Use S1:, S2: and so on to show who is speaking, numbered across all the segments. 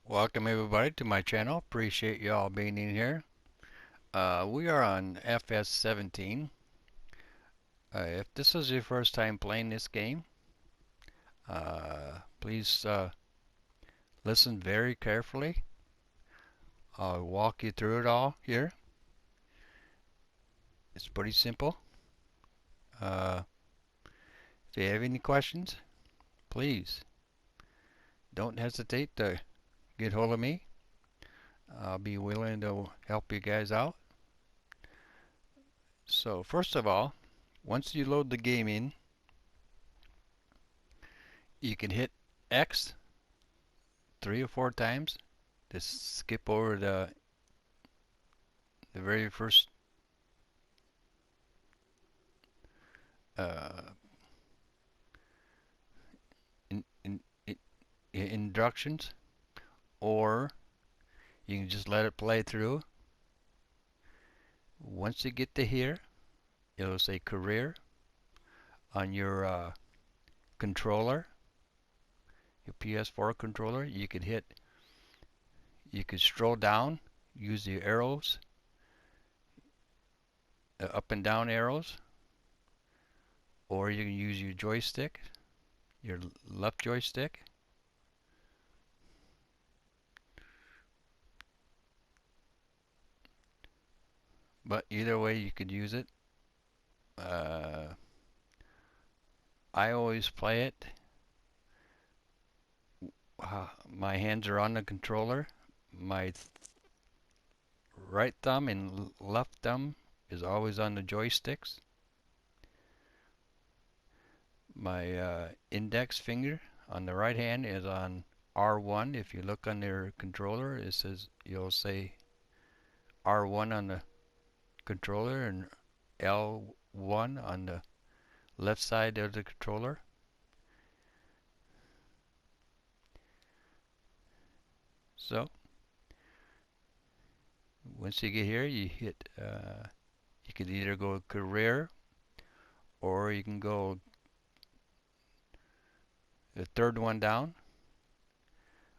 S1: Welcome everybody to my channel. Appreciate you all being in here. We are on FS17. If this is your first time playing this game, please listen very carefully. I'll walk you through it all here. It's pretty simple. Uh, if you have any questions, please don't hesitate to get hold of me. I'll be willing to help you guys out. So first of all, once you load the game in, you can hit X 3 or 4 times to skip over the very first uh, in, in, in, instructions, or you can just let it play through. Once you get to here, it'll say career on your controller, your PS4 controller. You could scroll down, use the arrows, up and down arrows, or you can use your joystick, your left joystick. But either way, you could use it. I always play it. My hands are on the controller. My right thumb and left thumb is always on the joysticks. My index finger on the right hand is on R1. If you look on your controller, you'll say R1 on the controller and L1 on the left side of the controller. So once you get here, you can either go career, or you can go the third one down.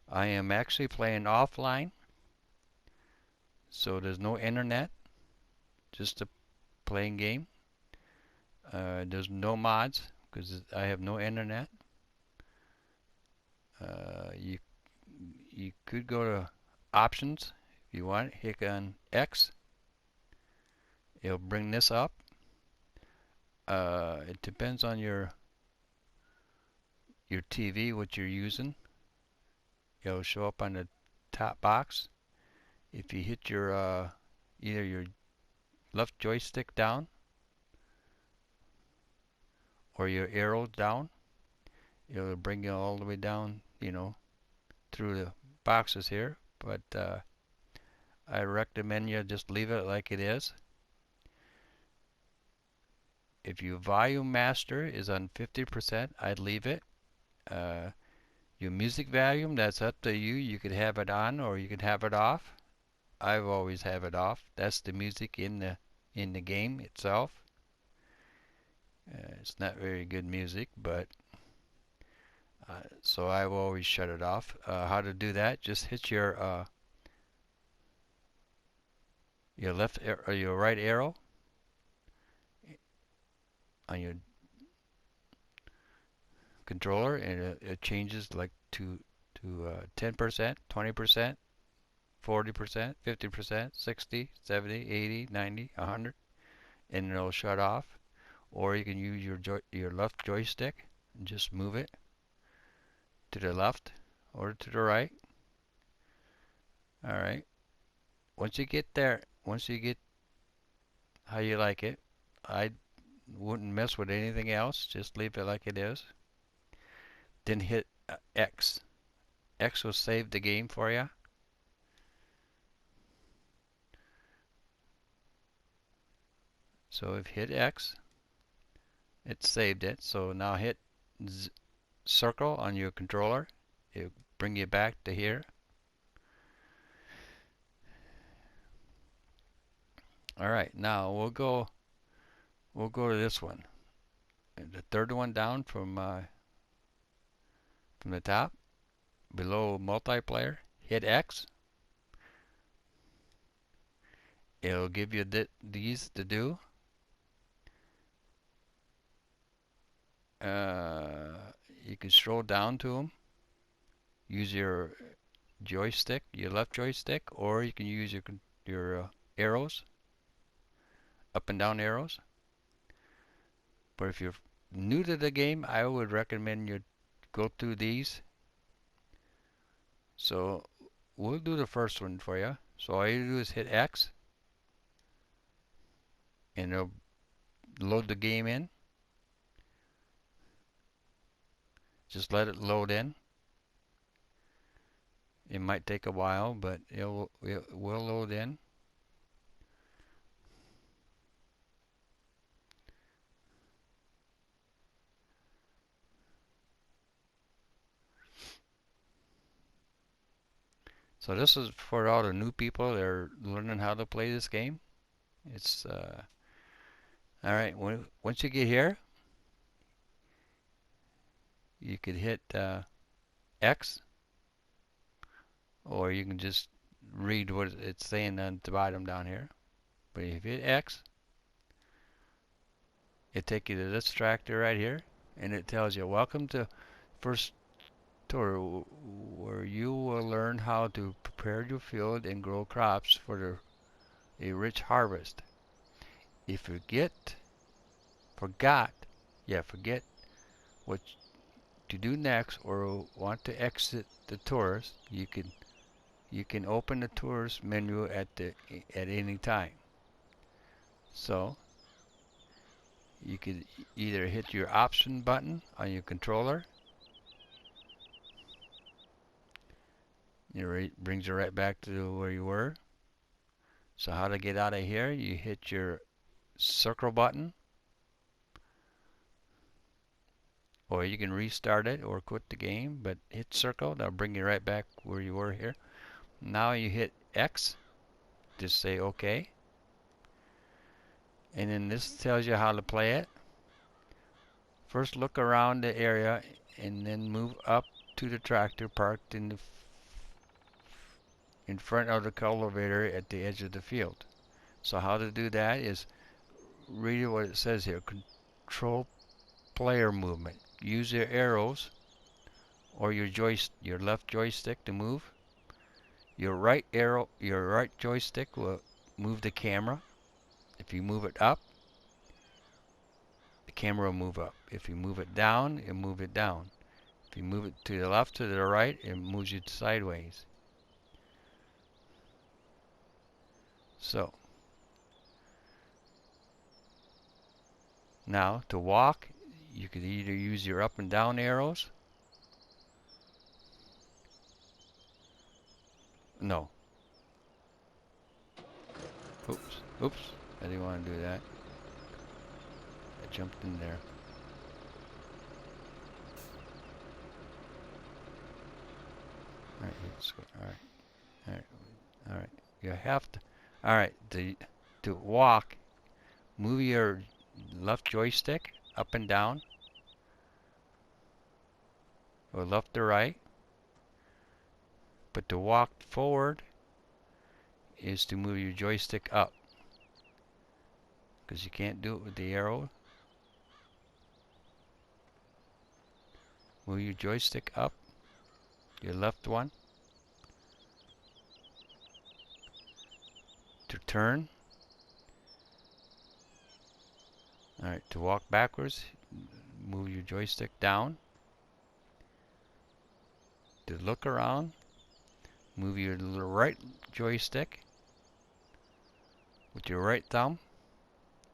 S1: I am actually playing offline, so there's no internet, just a playing game. There's no mods because I have no internet. You could go to options if you want. Hit on X. It'll bring this up. It depends on your TV, what you're using. It'll show up on the top box. If you hit your either your left joystick down or your arrow down, it'll bring you all the way down, through the boxes here. But I recommend you just leave it like it is. If your volume master is on 50%, I'd leave it. Your music volume, that's up to you. You could have it on or you could have it off. I've always have it off. That's the music in the game itself. It's not very good music, but so I will always shut it off. How to do that? Just hit your left or your right arrow on your controller, and it changes like to 10%, 20%, 40%, 50%, 60, 70, 80, 90, 100, and it'll shut off. Or you can use your left joystick and just move it to the left or to the right. All right. Once you get there, once you get how you like it, I wouldn't mess with anything else. Just leave it like it is. Then hit X. X will save the game for you. So if you hit X, it saved it. So now hit circle on your controller. It'll bring you back to here. All right, now we'll go to this one. The third one down from the top, below multiplayer. hit X. It'll give you these to do. You can scroll down to them. Use your joystick, your left joystick, or you can use your arrows, up and down arrows. But if you're new to the game, I would recommend you go through these. So we'll do the first one for you. So all you do is hit X, and it'll load the game in. Just let it load in. It might take a while, but it will load in. So this is for all the new people that are learning how to play this game. It's all right. Once you get here, you could hit X, or you can just read what it's saying on the bottom down here. But if you hit X, it takes you to this tractor right here, and it tells you, "Welcome to first tour, where you will learn how to prepare your field and grow crops for a rich harvest. If you forget what to do next or want to exit the tours, you can open the tours menu at any time. So you could either hit your option button on your controller. It brings you right back to where you were. So how to get out of here? You hit your circle button, or you can restart it or quit the game, but hit circle. That'll bring you right back where you were here. Now you hit X, just say OK. And then this tells you how to play it. First look around the area and then move up to the tractor parked in front of the cultivator at the edge of the field. So how to do that is read what it says here. Control player movement. Use your arrows or your left joystick to move. Your right joystick will move the camera. If you move it up, the camera will move up. If you move it down, it'll move it down. If you move it to the left, to the right, it moves you sideways. So now to walk, you could either use your up and down arrows. No. Oops. I didn't want to do that. I jumped in there. Alright, let's go. Alright. You have to. Alright, to walk, move your left joystick up and down, or left to right. But to walk forward is to move your joystick up, because you can't do it with the arrow. Move your joystick up, your left one. To turn. Alright, to walk backwards, move your joystick down. To look around, move your right joystick with your right thumb,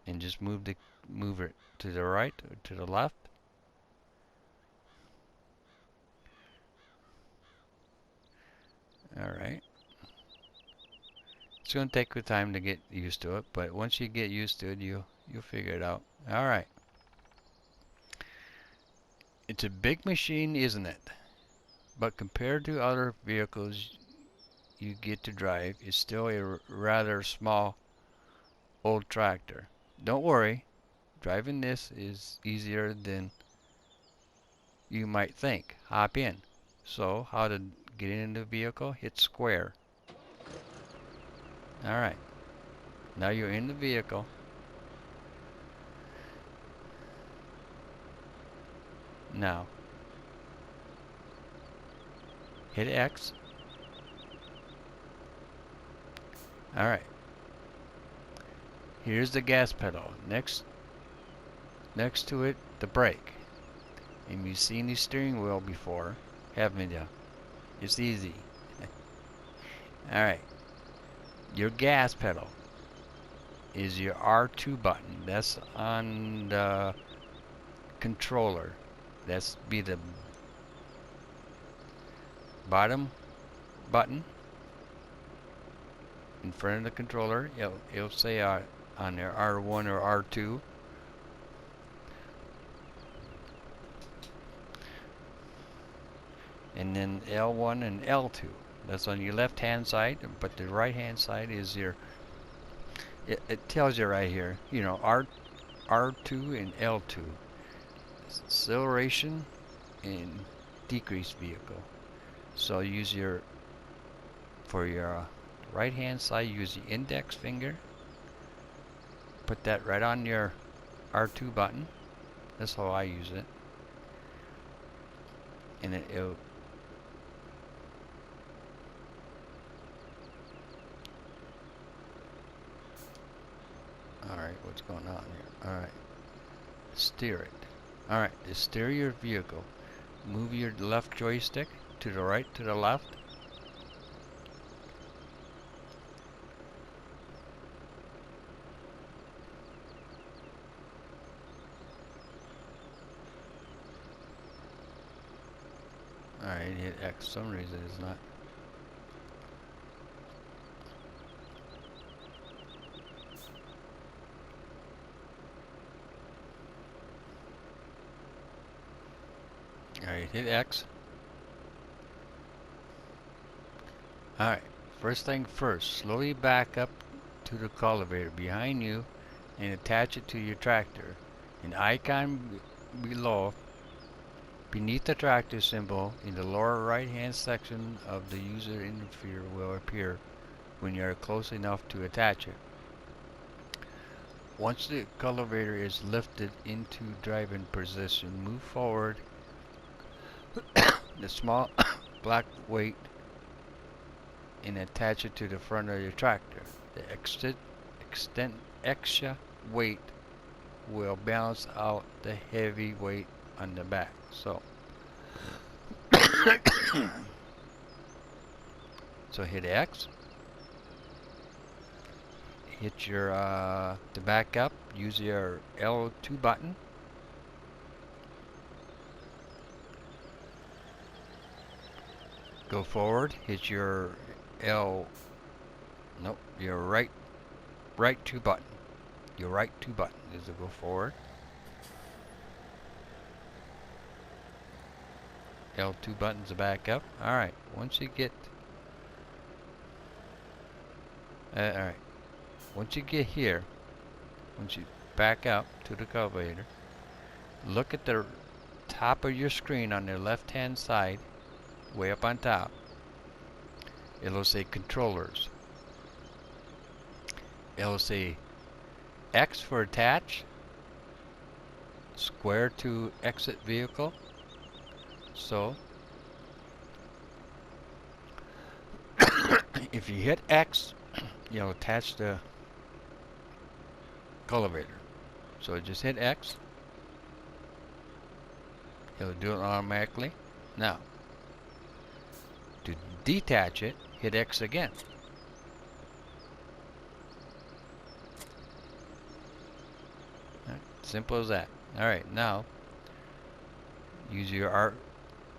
S1: and just move it to the right or to the left. Alright. It's going to take time to get used to it, but once you get used to it, you'll figure it out. Alright. It's a big machine, isn't it? But compared to other vehicles you get to drive, it's still a rather small old tractor. Don't worry, driving this is easier than you might think. Hop in. So how to get into the vehicle, hit square. Alright, now you're in the vehicle. Now, hit X. Alright, here's the gas pedal. Next to it, the brake. And you've seen the steering wheel before, haven't you? It's easy. Alright, your gas pedal is your R2 button. That's on the controller. That's be the bottom button in front of the controller. It'll say on there R1 or R2. And then L1 and L2. That's on your left hand side, but the right hand side is your, it tells you right here, you know, R2 and L2. Acceleration and decrease vehicle. So use your, for your right hand side, use the index finger. Put that right on your R2 button. That's how I use it. And it'll alright, what's going on here? Alright. Steer it. Alright, to steer your vehicle, move your left joystick to the right, to the left. Alright, hit X. For some reason it's not. Alright, hit X. Alright, first thing first, slowly back up to the cultivator behind you and attach it to your tractor. An icon below, beneath the tractor symbol in the lower right hand section of the user interface will appear when you are close enough to attach it. Once the cultivator is lifted into driving position, move forward the small black weight and attach it to the front of your tractor. The extra weight will balance out the heavy weight on the back. So so hit X. Hit your to back up, use your L2 button. Go forward, hit your your right 2 button. Your right 2 button is to go forward. L2 buttons to back up. Alright, once you get alright. Once you get here, once you back up to the cultivator, look at the top of your screen on the left hand side, way up on top. It'll say controllers. It'll say X for attach, square to exit vehicle. So if you hit X, you'll attach the cultivator. So just hit X. It'll do it automatically. Now, to detach it, hit X again. Right, simple as that. Alright, now use your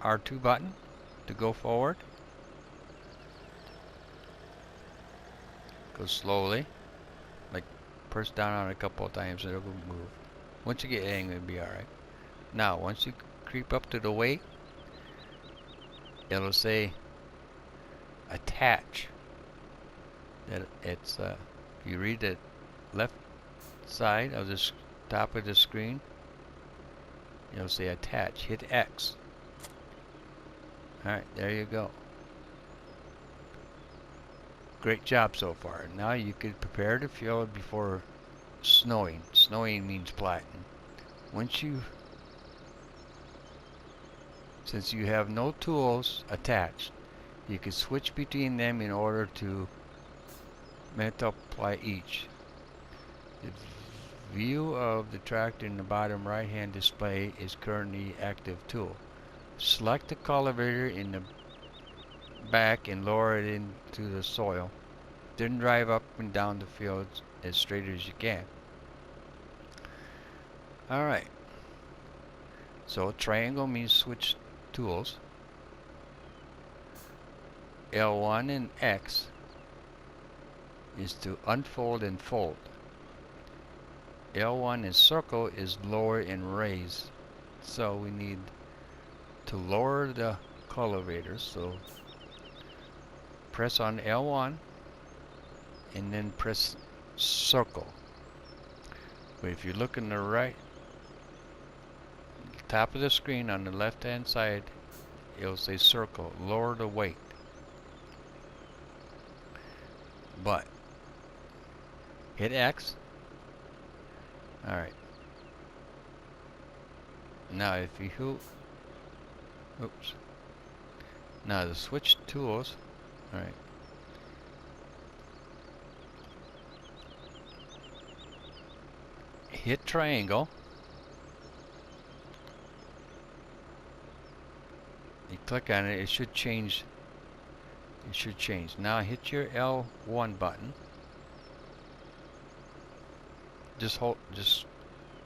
S1: R2 button to go forward. Go slowly. Like press down on it a couple of times and it'll move. Once you get in, it'll be alright. Now, once you creep up to the weight, it'll say attach. That it's you read the left side of the top of the screen, it'll say attach. Hit X. Alright, there you go. Great job so far. Now you could prepare the field before snowing. Snowing means planting. Since you have no tools attached, you can switch between them in order to multiply each. The view of the tractor in the bottom right hand display is currently active tool. Select the cultivator in the back and lower it into the soil. Then drive up and down the field as straight as you can. Alright, so triangle means switch tools. L1 and X is to unfold and fold. L1 and circle is lower and raise. So we need to lower the cultivator. So press on L1 and then press circle. But if you look in the right top of the screen on the left hand side, it'll say circle. Lower the weight. But hit X. Alright. Now if you now the switch tools. Alright. Hit triangle. You click on it, it should change. It should change. Now hit your L1 button. Just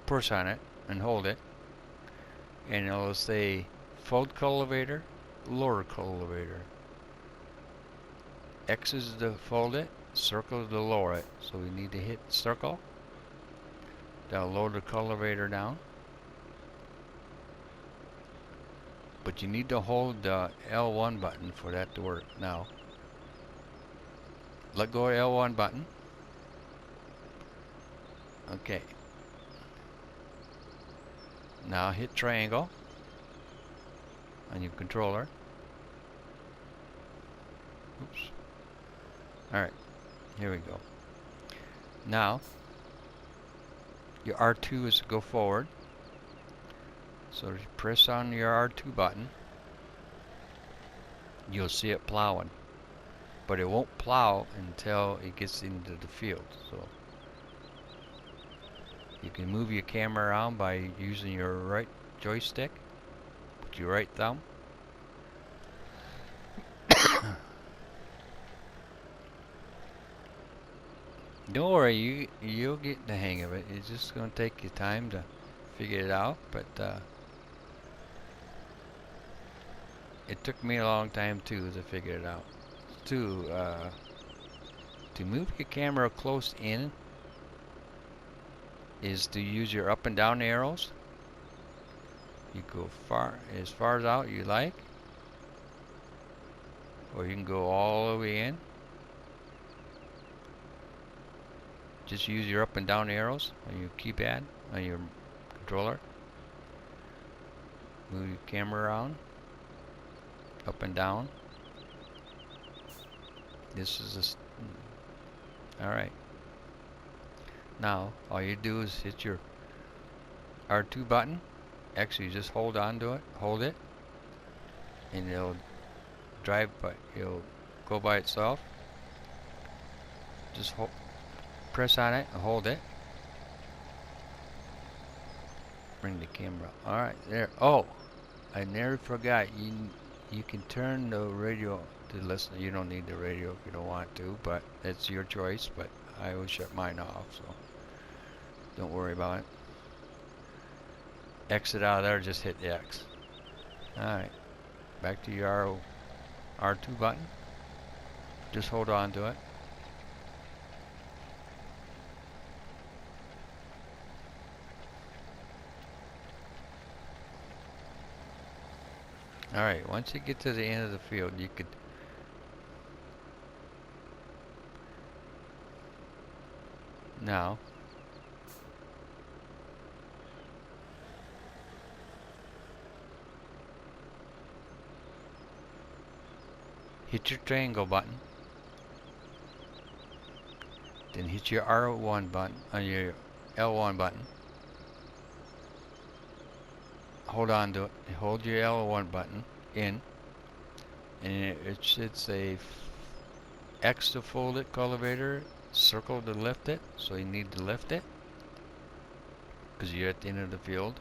S1: push on it and hold it, and it'll say fold cultivator, lower cultivator. X is to fold it, circle is to lower it. So we need to hit circle. That'll lower the cultivator down. But you need to hold the L1 button for that to work. Now, let go of L1 button. Okay. Now hit triangle on your controller. Oops. Alright, here we go. Now, your R2 is to go forward. So you press on your R2 button. You'll see it plowing. But it won't plow until it gets into the field. So you can move your camera around by using your right joystick. Put your right thumb. Don't worry, you'll get the hang of it. It's just going to take you time to figure it out, but it took me a long time too to figure it out. To move your camera close in is to use your up and down arrows. You go as far as out you like, or you can go all the way in. Just use your up and down arrows on your keypad, on your controller. Move your camera around, up and down. This is alright. Now, all you do is hit your R2 button. Actually, just hold on to it, hold it, and it'll it'll go by itself. Just press on it and hold it. Bring the camera. Alright, there. Oh, I never forgot. You can turn the radio to listen. You don't need the radio if you don't want to, but it's your choice. But I always shut mine off, so don't worry about it. Exit out of there, just hit the X. Alright, back to your R2 button. Just hold on to it. Alright, once you get to the end of the field, you could now hit your triangle button Then hit your R1 button on your L1 button. Hold on to it. Hold your L1 button in, and it should say X to fold it, cultivator, circle to lift it. So you need to lift it because you're at the end of the field.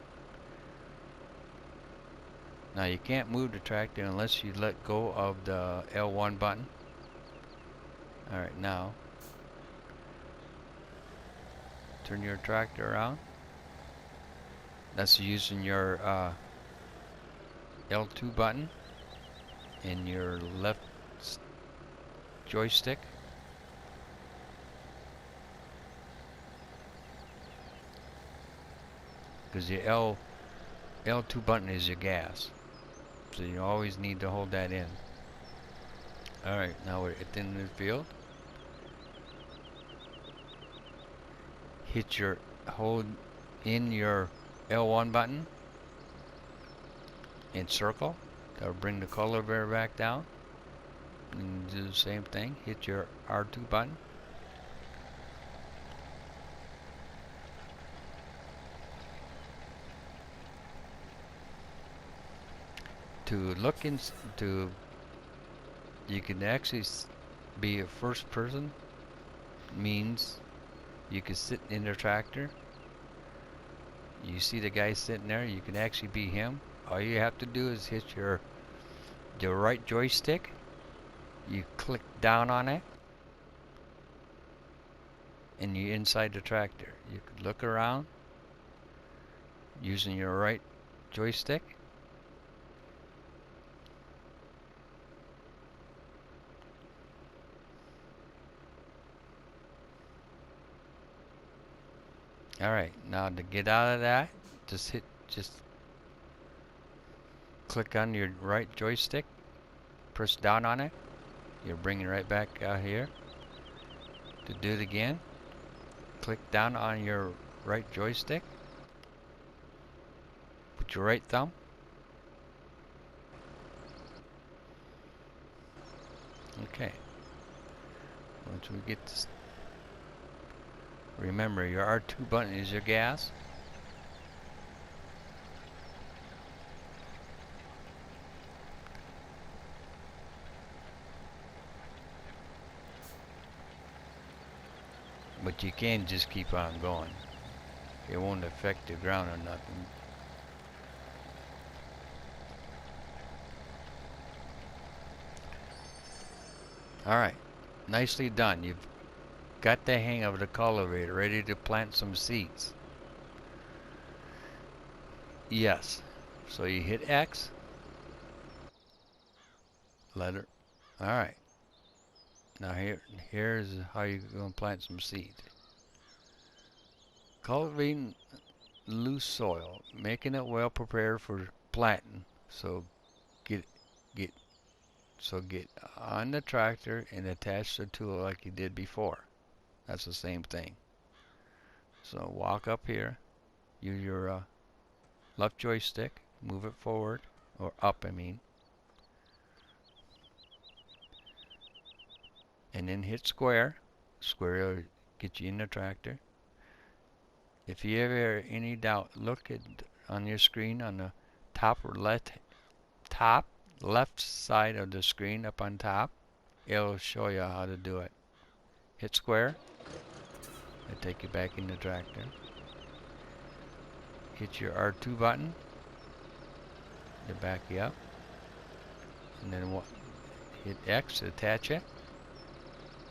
S1: Now you can't move the tractor unless you let go of the L1 button. Alright, now turn your tractor around. That's using your L2 button and your left joystick. Because the L2 button is your gas. So you always need to hold that in. Alright, now we're at the end of the field. Hold in your L1 button and circle. That'll bring the cultivator back down. And do the same thing. Hit your R2 button. To look into, you can actually be a first person. Means you can sit in the tractor. You see the guy sitting there, you can actually be him. All you have to do is hit your right joystick. You click down on it, and you're inside the tractor. You can look around using your right joystick. Alright, now to get out of that, just click on your right joystick, press down on it. You're bringing right back out here. To do it again, click down on your right joystick. Put your right thumb. Okay. Once we get this, remember your R2 button is your gas. But you can just keep on going. It won't affect the ground or nothing. Alright, nicely done. You've got the hang of the cultivator, ready to plant some seeds. Yes. So you hit X. Letter. Alright. Now here's how you're going to plant some seed. Cultivating loose soil, making it well prepared for planting. So get on the tractor and attach the tool like you did before. That's the same thing. So walk up here, use your left joystick, move it forward, or up I mean, and then hit square. Square will get you in the tractor. If you ever any doubt, look at on your screen on the top left side of the screen up on top. It'll show you how to do it. Hit square. It'll take you back in the tractor. Hit your R2 button to back you up. And then hit X to attach it.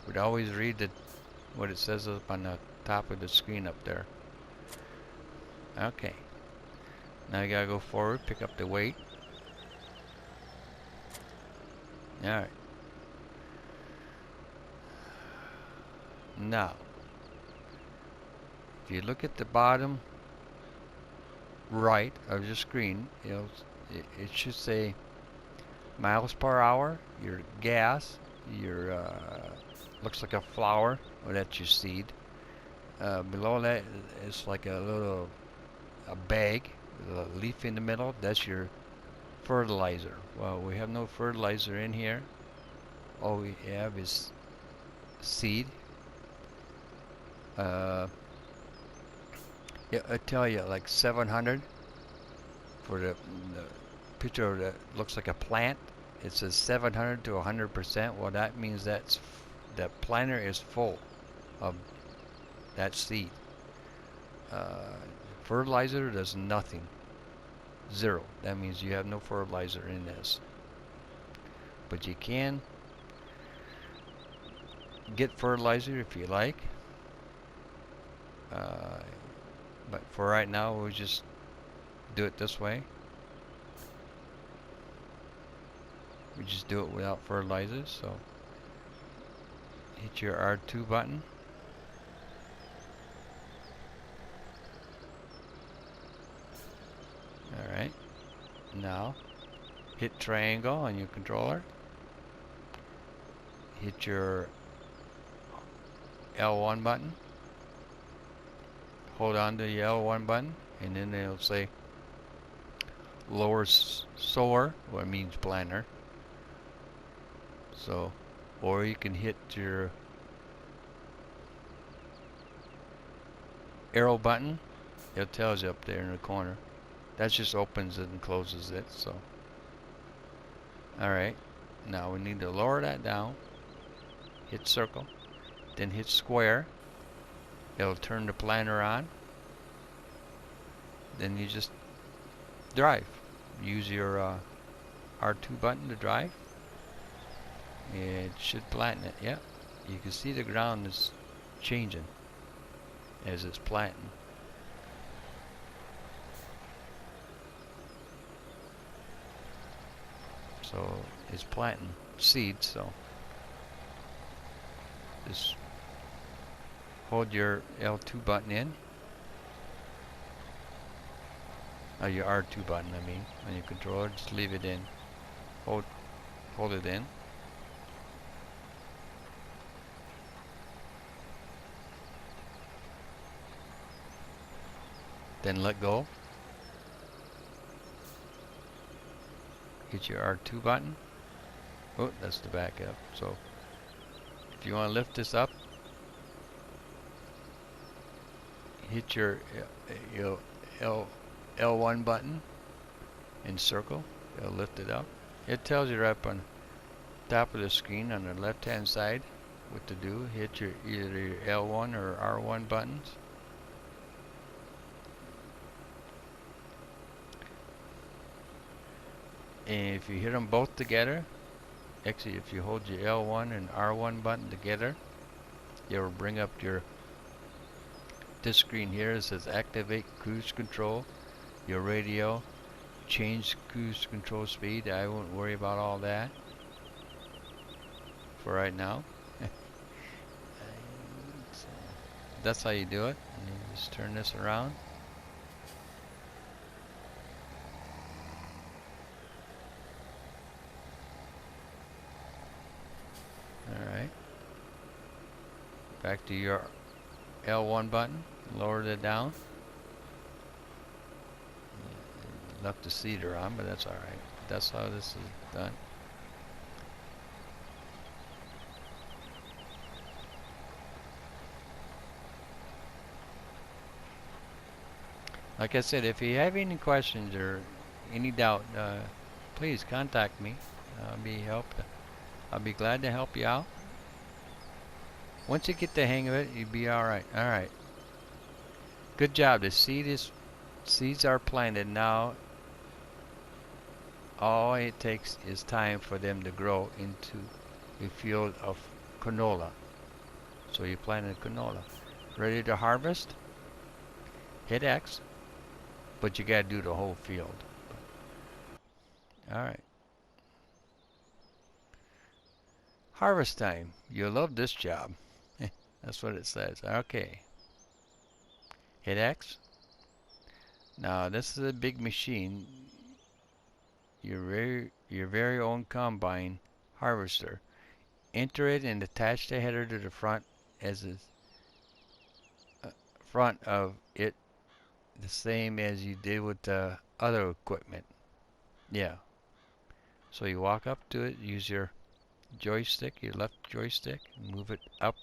S1: We'd always read what it says up on the top of the screen up there. Okay. Now you gotta go forward, pick up the weight. Alright. Now, if you look at the bottom right of your screen, it should say miles per hour, your gas, your looks like a flower, or that's your seed. Below that is like a bag with a leaf in the middle. That's your fertilizer. Well, we have no fertilizer in here. All we have is seed. Uh, yeah, I tell you, like 700 for the picture that looks like a plant. It says 700 to 100%. Well, that means that planter is full of that seed. Uh, Fertilizer does nothing. Zero. That means you have no fertilizer in this. But you can get fertilizer if you like. Uh, but for right now, we'll just do it this way. We just do it without fertilizer. So hit your R2 button. Alright. Now hit triangle on your controller. Hit your L1 button. Hold on to the L1 button, and then it'll say lower sower, what means planter. So, or you can hit your arrow button. It tells you up there in the corner. That just opens it and closes it. So, alright. Now we need to lower that down. Hit circle. Then hit square. It'll turn the planter on. Then you just drive. Use your R2 button to drive. It should flatten it. Yeah. You can see the ground is changing as it's planting. So it's planting seeds. So just hold your L2 button in. Your R2 button, I mean, on your controller. Just leave it in. Hold it in. Then let go. Hit your R2 button. Oh, that's the backup. So if you want to lift this up, hit your L1 button and circle. It'll lift it up. It tells you right up on top of the screen on the left hand side what to do. Hit your either your L1 or R1 buttons. And if you hit them both together, actually if you hold your L1 and R1 button together, it will bring up this screen here. It says activate cruise control, your radio, change cruise control speed. I won't worry about all that for right now. That's how you do it. And you just turn this around. Alright. Back to your L1 button. Lower it down. Left the cedar on, but that's alright. That's how this is done. Like I said, if you have any questions or any doubt, please contact me. I'll be glad to help you out. Once you get the hang of it, you'll be alright. Alright. Good job. The seeds are planted now. All it takes is time for them to grow into a field of canola. So you planted canola. Ready to harvest? Hit X. But you gotta do the whole field. Alright. Harvest time. You'll love this job. That's what it says. Okay. Hit X. Now this is a big machine. Your very own combine harvester. Enter it and attach the header to the front as the front of it, the same as you did with the other equipment. Yeah. So you walk up to it, use your joystick, your left joystick, and move it up.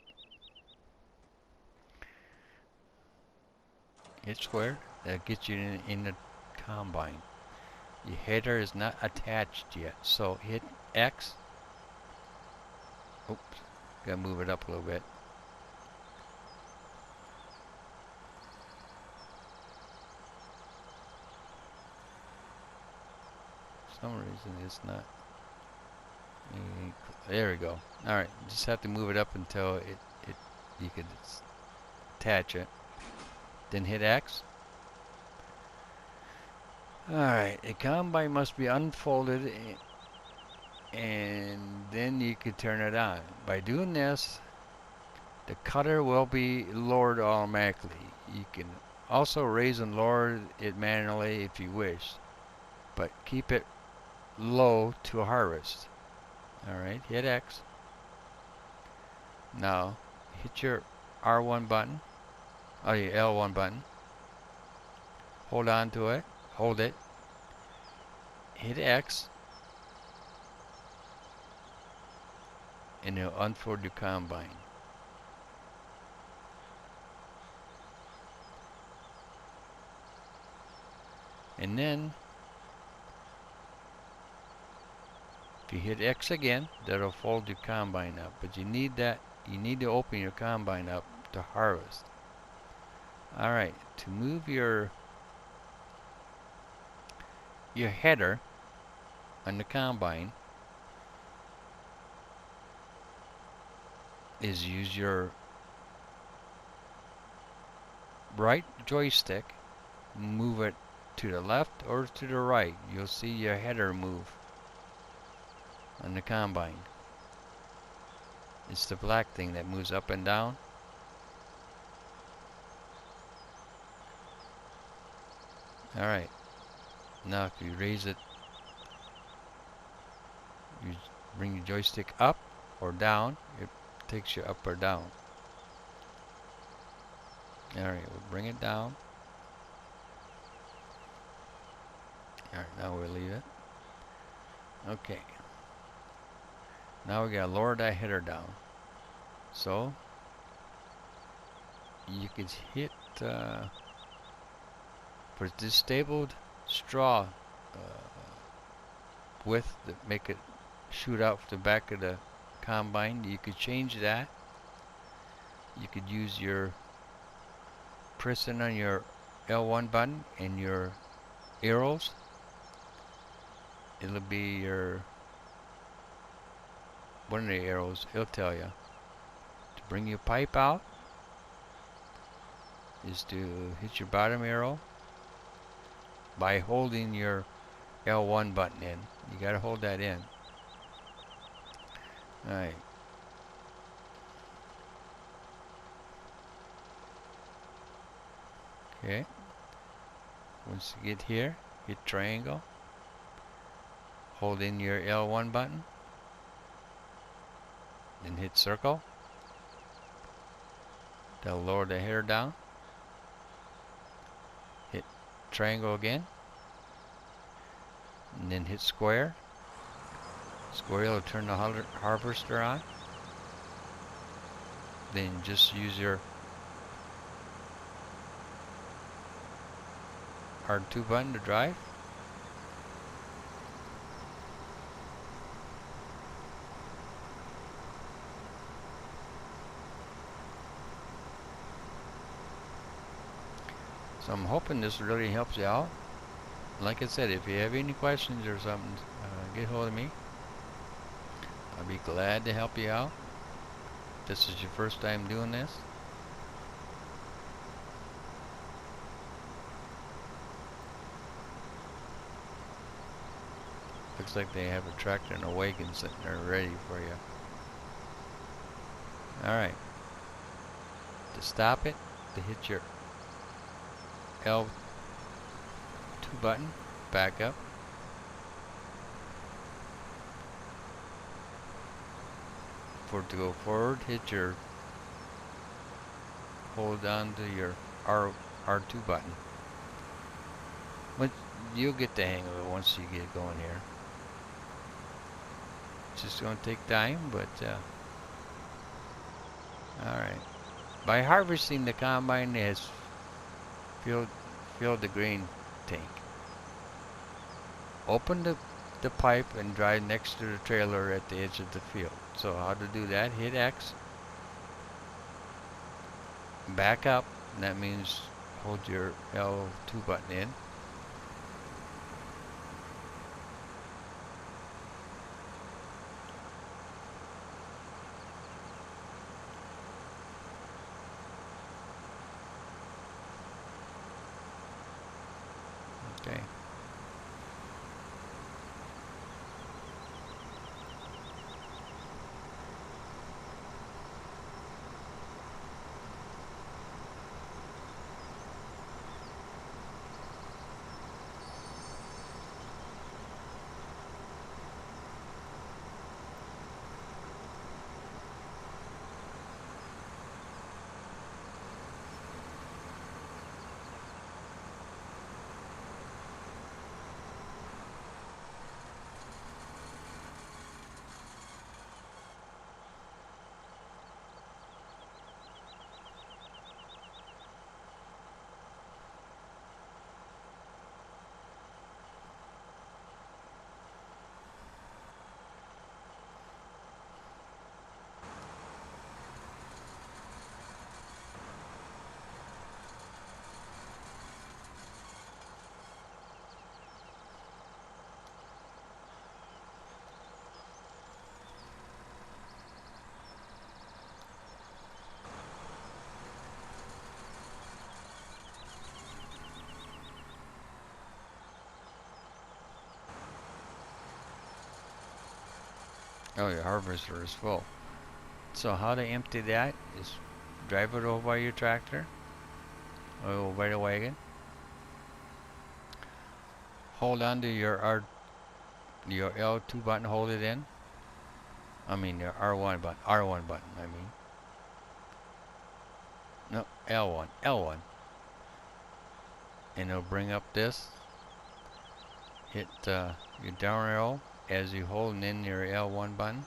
S1: Hit square. That gets you in the combine. Your header is not attached yet, so hit X. Oops, gotta move it up a little bit. For some reason it's not. There we go. All right, just have to move it up until you can attach it. Then hit X. All right, the combine must be unfolded, and then you can turn it on. By doing this, the cutter will be lowered automatically. You can also raise and lower it manually if you wish, but keep it low to harvest. Alright, hit X. Now hit your R1 button, or your L1 button. Hold on to it, hold it, hit X, and it'll unfold your combine. And then if you hit X again, that'll fold your combine up. But you need to open your combine up to harvest. Alright, to move your header on the combine is use your right joystick, move it to the left or to the right. You'll see your header move on the combine. It's the black thing that moves up and down. Alright, now if you raise it, you bring your joystick up or down, it takes you up or down. Alright, we'll bring it down. Alright, now we'll leave it. Okay. Now we gotta lower that header down. So you could hit for this stapled straw width to make it shoot out the back of the combine. You could change that. You could use your pressing on your L1 button and your arrows. It'll be your one of the arrows. It'll tell you to bring your pipe out is to hit your bottom arrow by holding your L1 button in. You gotta hold that in. Alright. Okay. Once you get here, hit triangle. Hold in your L1 button. Then hit circle. That'll lower the header down. Hit triangle again. And then hit square. Square will turn the harvester on. Then just use your R2 button to drive. So I'm hoping this really helps you out. Like I said, if you have any questions or something, get hold of me. I'll be glad to help you out. If this is your first time doing this. Looks like they have a tractor and a wagon sitting there ready for you. Alright. To stop it, to hit your L2 button, back up. For it to go forward, hit your, hold on to your R2 button. But you'll get the hang of it once you get going here. It's just going to take time, but alright. By harvesting, the combine has fill fill the grain tank. Open the pipe and drive next to the trailer at the edge of the field. So how to do that? Hit X, back up, and that means hold your L2 button in. Okay. Oh, your harvester is full. So how to empty that is drive it over by your tractor or over by the wagon. Hold on to your L2 button, hold it in. I mean your R1 button, I mean. No, L1. And it'll bring up this. Hit your down arrow as you hold in your L1 button.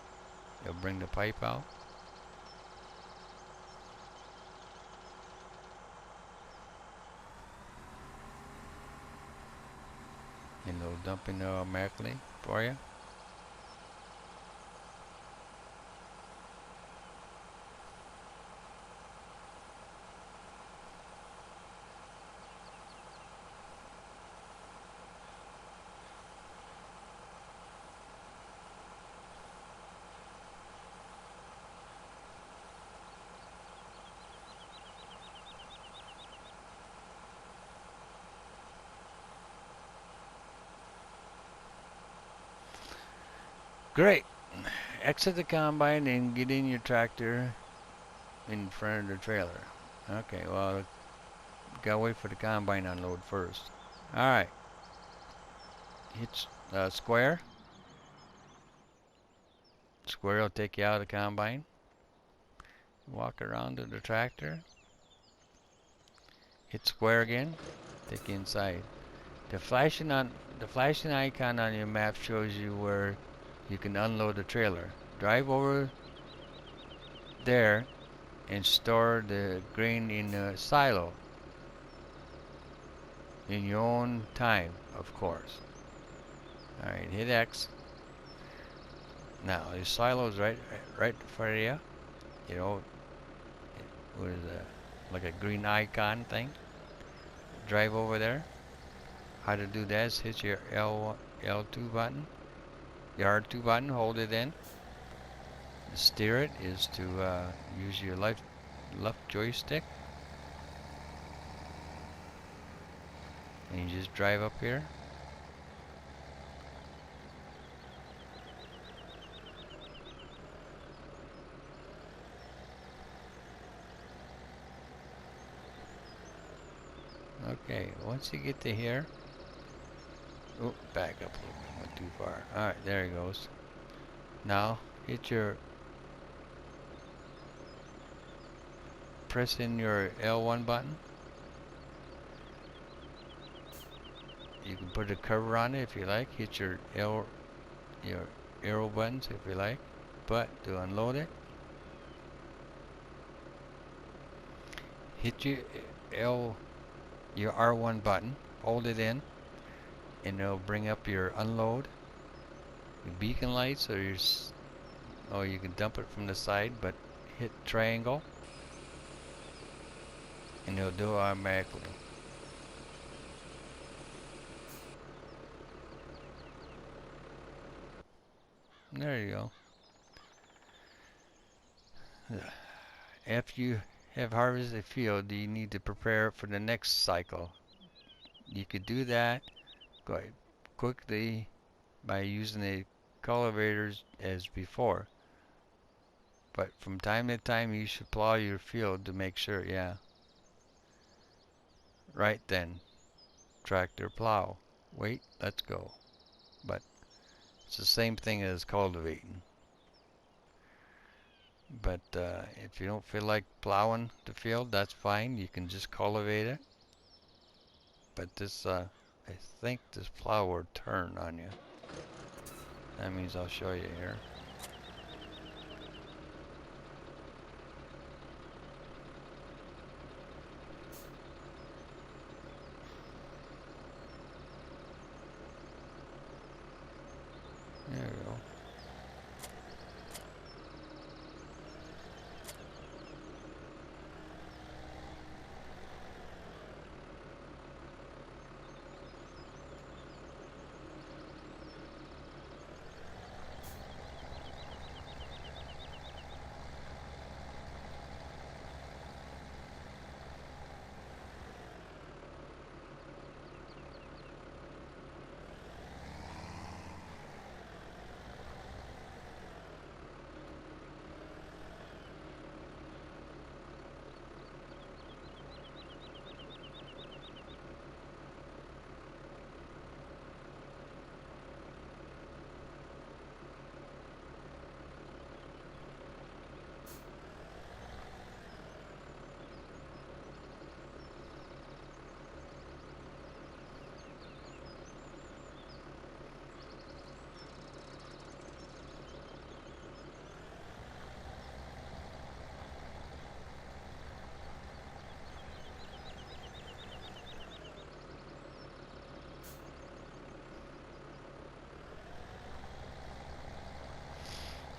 S1: It'll bring the pipe out. And it'll dump in automatically for you. Great. Exit the combine and get in your tractor in front of the trailer. Okay, well, gotta wait for the combine to unload first. Alright. Hit square. Square will take you out of the combine. Walk around to the tractor. Hit square again. Take you inside. The flashing icon on your map shows you where you can unload the trailer. Drive over there and store the grain in a silo in your own time, of course. Alright, hit X. Now, the silo is right in front of you. You know, with like a green icon thing. Drive over there. How to do that is hit your L2 button. Your R2 button, hold it in. Steer it is to use your left joystick. And you just drive up here. Okay, once you get to here, oh, back up a little bit, went too far. Alright, there he goes. Now, press in your L1 button. You can put a cover on it if you like. Hit your arrow buttons if you like. But to unload it, hit your your R1 button, hold it in, and it'll bring up your unload, your beacon lights, or you can dump it from the side, but hit triangle, and it'll do it automatically. There you go. After you have harvested a field, you need to prepare for the next cycle. You could do that quite quickly by using the cultivators as before. But from time to time, you should plow your field to make sure, yeah. Right then, tractor plow. Wait, let's go. But it's the same thing as cultivating. But if you don't feel like plowing the field, that's fine. You can just cultivate it. But this, I think this plow will turn on you. That means I'll show you here. There we go.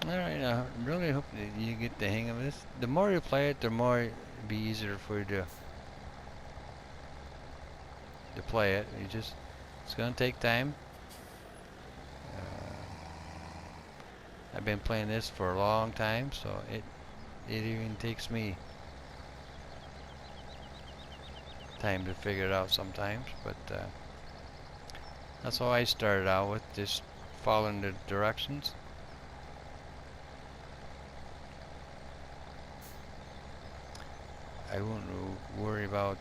S1: Alright, I really hope that you get the hang of this. The more you play it, the more it'll be easier for you to play it. It's gonna take time. I've been playing this for a long time, so it even takes me time to figure it out sometimes. But that's how I started out with, just following the directions. I won't worry about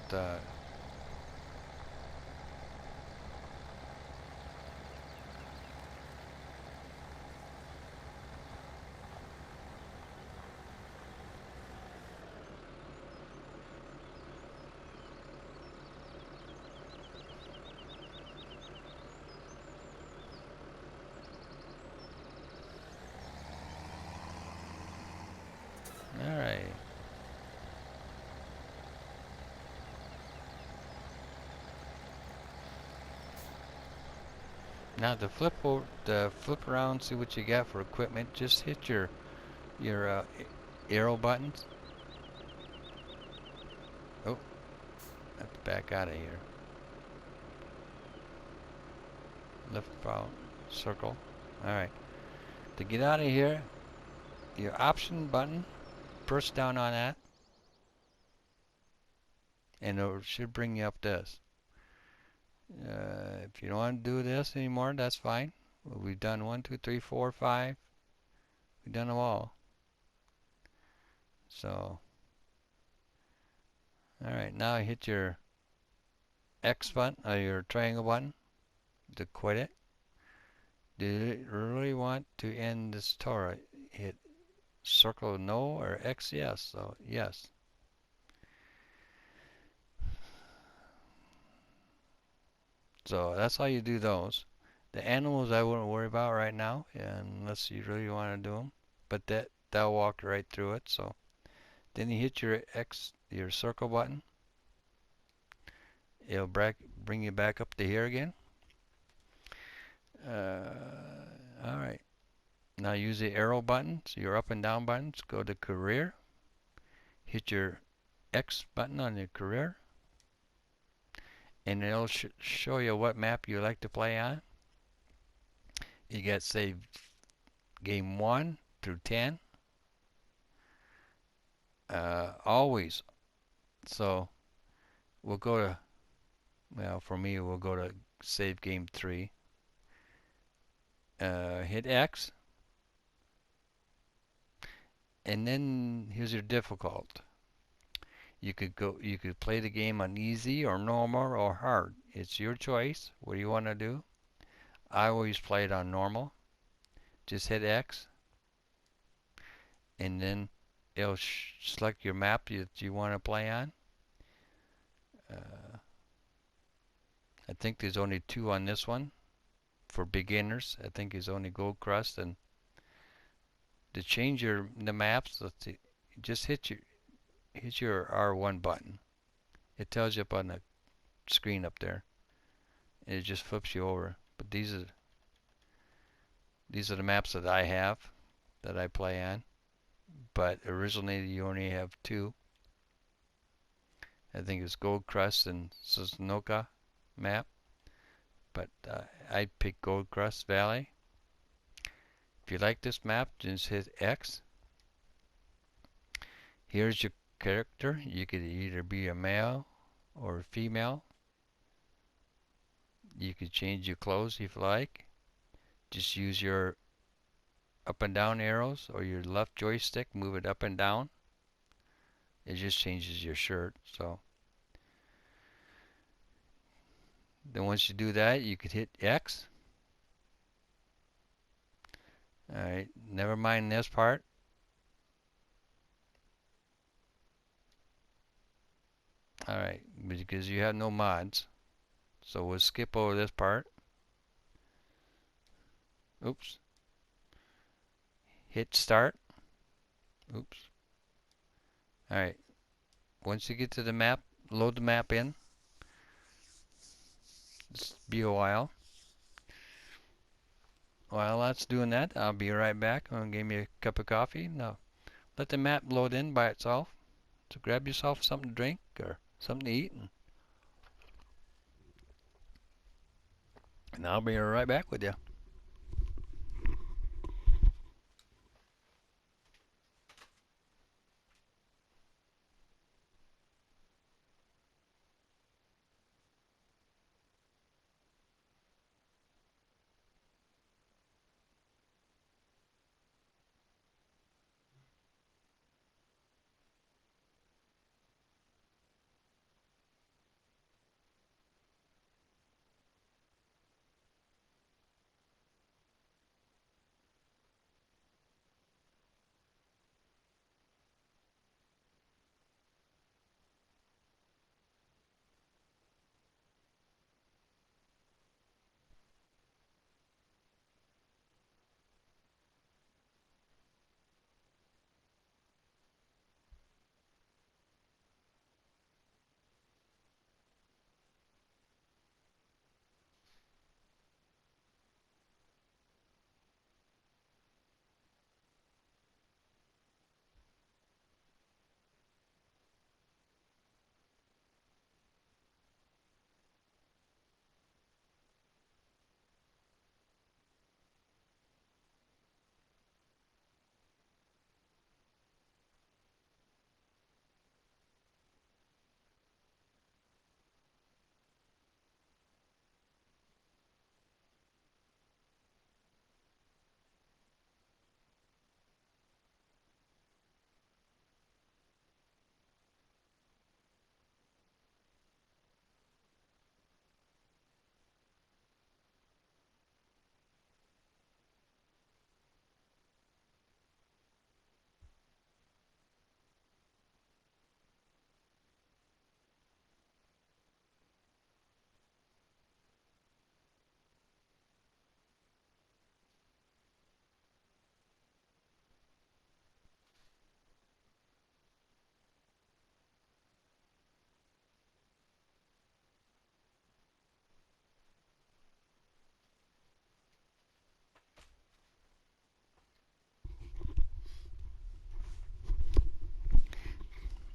S1: alright. Now to flip around, see what you got for equipment. Just hit your arrow buttons. Oh, I have to back out of here. Left out, circle. Alright. To get out of here, your option button, press down on that, and it should bring you up this. If you don't want to do this anymore, that's fine. Well, we've done 1, 2, 3, 4, 5. We've done them all. So, alright, now hit your X button, or your triangle button, to quit it. Do you really want to end this tour? Hit circle no or X yes. So, yes. So, that's how you do those. The animals I wouldn't worry about right now, unless you really want to do them. But that'll walk right through it. So, then you hit your X, your circle button, it'll bring you back up to here again. All right. Now use the arrow buttons, your up and down buttons. Go to career. Hit your X button on your career, and it'll show you what map you like to play on. You get saved game 1 through 10. Always. So we'll go to, well, for me, we'll go to save game 3. Hit X, and then here's your difficult. You could play the game on easy or normal or hard. It's your choice. What do you want to do? I always play it on normal. Just hit X, and then it'll select your map that you want to play on. I think there's only 2 on this one for beginners. I think it's only Gold Crust. And to change the maps, let's see, just hit your R1 button. It tells you up on the screen up there, and it just flips you over. But these are the maps that I have, that I play on. But originally you only have 2. I think it's Gold Crust and Suzunoka map. But I picked Gold Crust Valley. If you like this map, just hit X. Here's your character. You could either be a male or a female. You could change your clothes if you like. Just use your up and down arrows or your left joystick, move it up and down. It just changes your shirt. So then once you do that, you could hit X. Alright, never mind this part. Alright, because you have no mods. So we'll skip over this part. Oops. Hit start. Oops. Alright. Once you get to the map, load the map in. Just be a while. While that's doing that, I'll be right back. I'm going to give me a cup of coffee. Now, let the map load in by itself. So grab yourself something to drink or something to eat. And I'll be right back with you.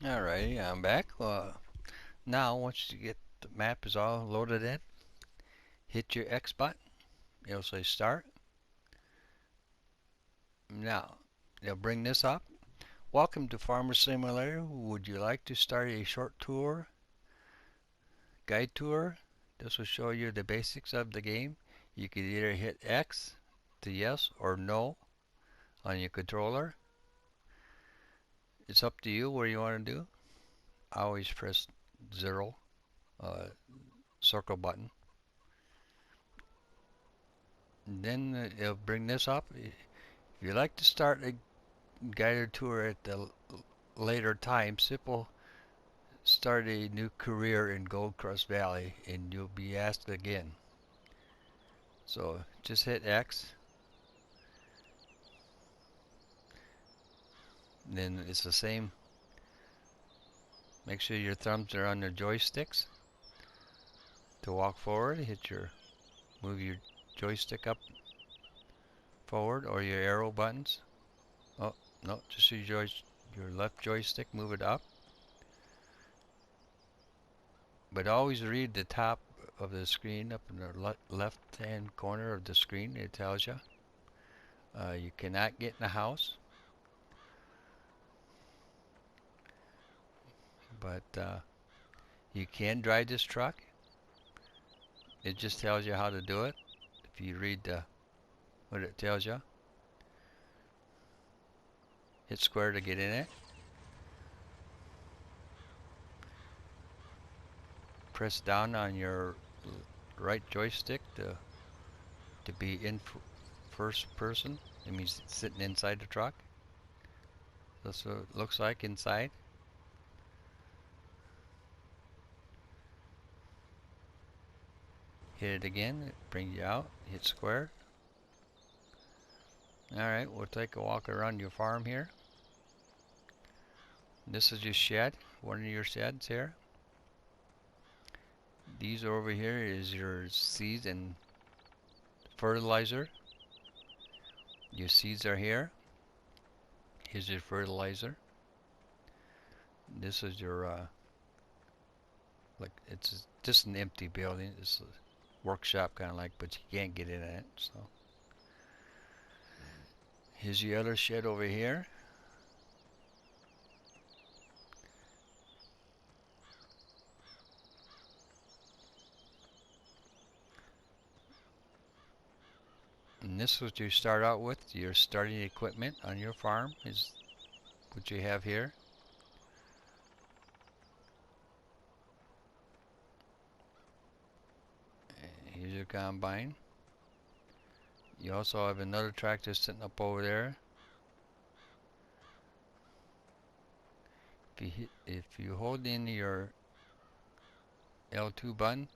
S1: Alrighty, I'm back. Now, once you get the map is all loaded in, hit your X button. It'll say start. Now, it'll bring this up. Welcome to Farmer Simulator. Would you like to start a short tour, guide tour? This will show you the basics of the game. You can either hit X to yes or no on your controller. It's up to you what you want to do. I always press 0, circle button. And then it'll bring this up. If you like to start a guided tour at the later time, simple start a new career in Gold Crust Valley and you'll be asked again. So just hit X. Then it's the same. Make sure your thumbs are on the joysticks. To walk forward, move your joystick up forward or your arrow buttons. Oh, no, just your left joystick, move it up. But always read the top of the screen up in the left hand corner of the screen. It tells you you cannot get in the house, but you can drive this truck. It just tells you how to do it. If you read what it tells you, hit square to get in it. Press down on your right joystick to be in first person. It means sitting inside the truck. That's what it looks like inside. Hit it again, it brings you out. Hit square. Alright, we'll take a walk around your farm here. This is your shed, one of your sheds here. These over here is your seeds and fertilizer. Your seeds are here. Here's your fertilizer. This is your like it's just an empty building. It's a workshop kind of like, but you can't get in it. So here's your other shed over here. And this is what you start out with. Your starting equipment on your farm is what you have here. Here's your combine. You also have another tractor sitting up over there. If you hold in your L2 button,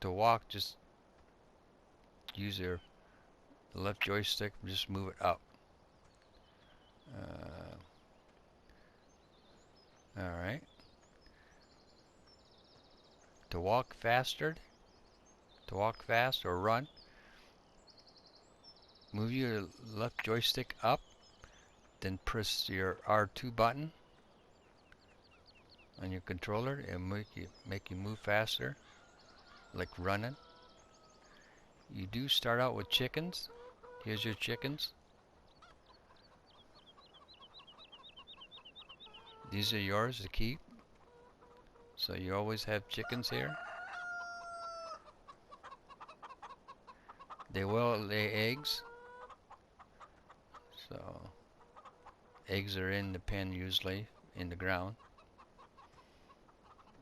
S1: to walk, just use your left joystick and just move it up. Alright. To walk fast or run, move your left joystick up, then press your R2 button on your controller and make you move faster, like running. You do start out with chickens. Here's your chickens. These are yours to keep. So you always have chickens here. They will lay eggs. So eggs are in the pen usually, in the ground.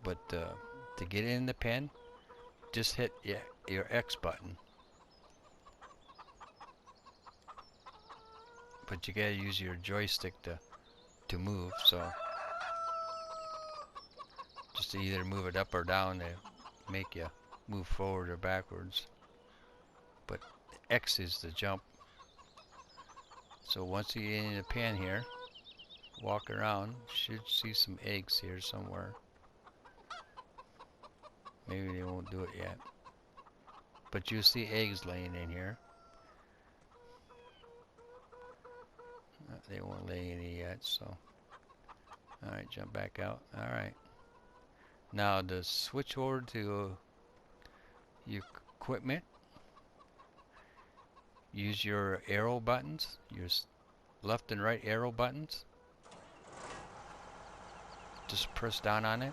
S1: But to get in the pen, just hit your X button. But you gotta use your joystick to move, so just to either move it up or down to make you move forward or backwards. But X is the jump. So once you get in the pen here, walk around, should see some eggs here somewhere. Maybe they won't do it yet. But you'll see eggs laying in here. They won't lay any yet, so. Alright, jump back out. Alright. Now to switch over to your equipment, use your arrow buttons, your left and right arrow buttons. Just press down on it.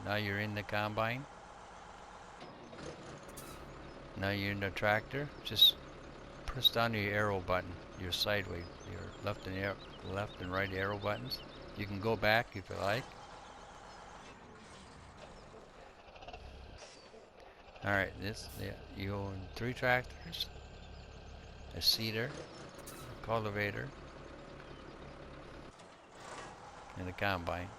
S1: Now you're in the combine. Now you're in the tractor. Just press down your arrow button, your sideways, your left and right arrow buttons. You can go back if you like. Alright, you own 3 tractors, a seeder, a cultivator, and a combine.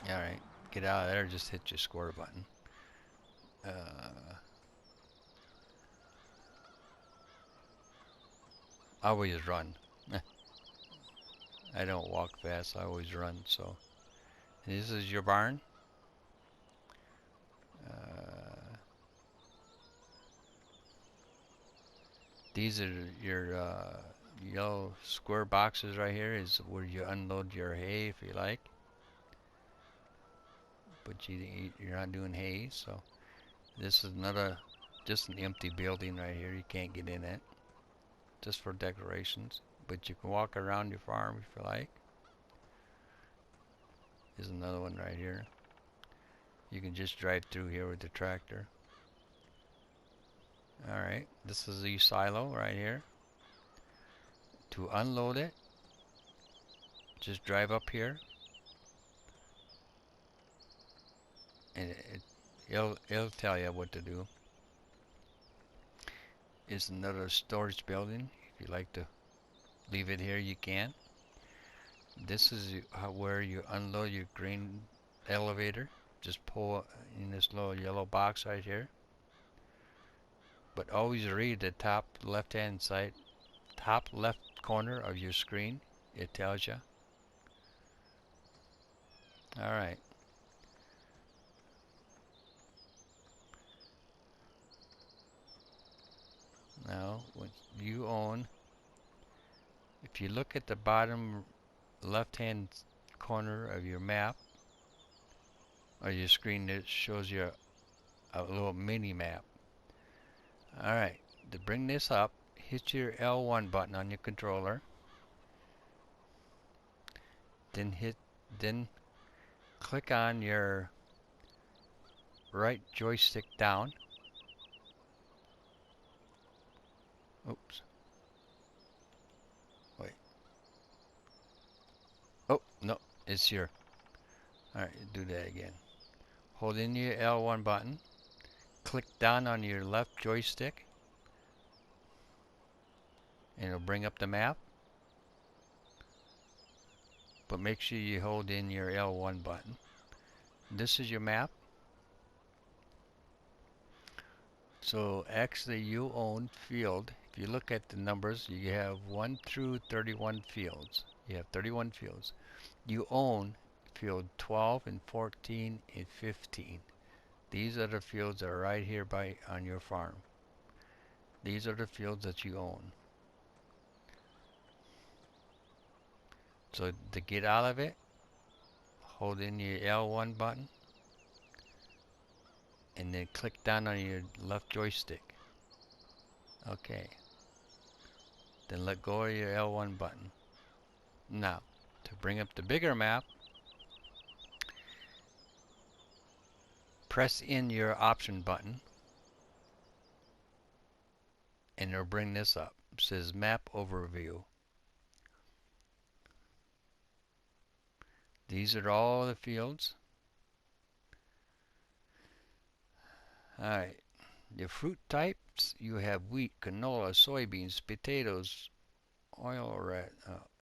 S1: Alright, get out of there, just hit your square button. Always run. I don't walk fast, I always run, so. This is your barn. These are your yellow square boxes right here is where you unload your hay if you like. But you're not doing hay, so this is just an empty building right here. You can't get in it, just for decorations. But you can walk around your farm if you like. There's another one right here. You can just drive through here with the tractor. Alright, this is the silo right here. To unload it, just drive up here, and it'll tell you what to do. It's another storage building. If you like to leave it here, you can. This is where you unload your grain elevator. Just pull in this little yellow box right here. But always read the top left hand side, top left corner of your screen. It tells you. Alright. Now, what you own, if you look at the bottom left hand corner of your map, or your screen, it shows you a little mini map. Alright, to bring this up, hit your L1 button on your controller. Then click on your right joystick down. Oops. Wait. Oh, no, it's here. Alright, do that again. Hold in your L1 button. Click down on your left joystick. And it'll bring up the map. But make sure you hold in your L1 button. This is your map. So actually you own field. If you look at the numbers, you have 1 through 31 fields. You have 31 fields. You own field 12 and 14 and 15. These are the fields that are right here on your farm. These are the fields that you own. So to get out of it, hold in your L1 button and then click down on your left joystick. Okay. Then let go of your L1 button. Now, to bring up the bigger map, press in your option button and it'll bring this up. It says map overview. These are all the fields. Alright. The fruit types, you have wheat, canola, soybeans, potatoes,